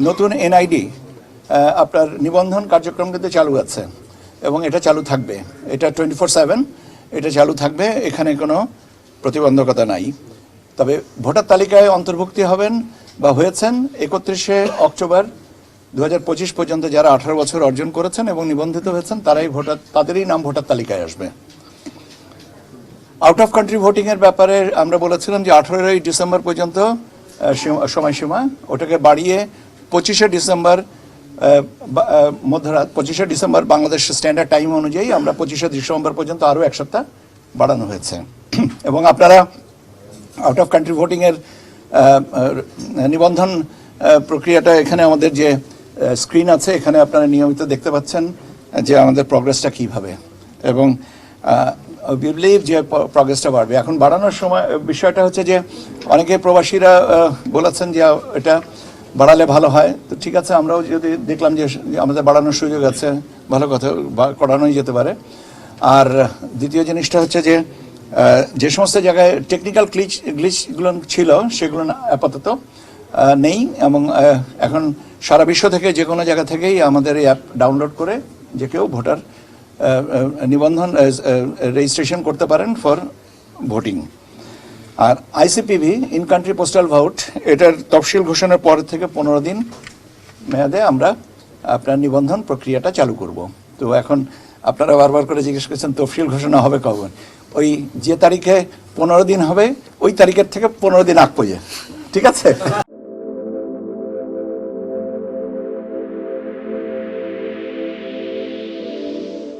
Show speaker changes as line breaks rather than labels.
নতুন এনআইডি আপনার নিবন্ধন কার্যক্রম কিন্তু চালু আছে এবং এটা চালু থাকবে। এটা 24/7 এটা চালু থাকবে, এখানে কোনো প্রতিবন্ধকতা নাই। তবে ভোটার তালিকায় অন্তর্ভুক্তি হবেন বা হয়েছেন 31শে অক্টোবর 2025 পর্যন্ত যারা 18 বছর অর্জন করেছেন এবং নিবন্ধিত হয়েছেন তাদেরই নাম ভোটার তালিকায় আসবে। আউট অফ কান্ট্রি ভোটিংয়ের ব্যাপারে আমরা বলেছিলাম যে 18ই ডিসেম্বর পর্যন্ত সময়সীমা, ওটাকে বাড়িয়ে 25শে ডিসেম্বর মধ্যরাত 25শে ডিসেম্বর বাংলাদেশ স্ট্যান্ডার্ড টাইম অনুযায়ী আমরা 25শে ডিসেম্বর পর্যন্ত আরও এক সপ্তাহ বাড়ানো হয়েছে। এবং আপনারা আউট অফ কান্ট্রি ভোটিংয়ের নিবন্ধন প্রক্রিয়াটা এখানে আমাদের যে স্ক্রিন আছে এখানে আপনারা নিয়মিত দেখতে পাচ্ছেন যে আমাদের প্রগ্রেসটা কীভাবে, এবং উই বিলিভ যে প্রগ্রেসটা বাড়বে। এখন বাড়ানোর সময় বিষয়টা হচ্ছে যে অনেকে প্রবাসীরা বলেছেন যে এটা বাড়ালে ভালো হয়, তো ঠিক আছে, আমরাও যদি দেখলাম যে আমাদের বাড়ানোর সুযোগ আছে, ভালো কথা, করানোই যেতে পারে। আর দ্বিতীয় জিনিসটা হচ্ছে যে যে সমস্ত জায়গায় টেকনিক্যাল গ্লিচগুলো ছিল সেগুলো আপাতত নেই, এবং এখন সারা বিশ্ব থেকে যে কোনো জায়গা থেকেই আমাদের এই অ্যাপ ডাউনলোড করে যে কেউ ভোটার নিবন্ধন রেজিস্ট্রেশন করতে পারেন ফর ভোটিং। আর ICPV in country postal vote, এটার তফসিল ঘোষণার পর থেকে 15 দিন মেয়াদে আমরা আপনার নিবন্ধন প্রক্রিয়াটা চালু করব। তো এখন আপনারা বারবার করে জিজ্ঞেস করছেন তফসিল ঘোষণা হবে কবে। ওই যে তারিখে 15 দিন হবে ওই তারিখের থেকে 15 দিন আগ পর্যন্ত, ঠিক আছে?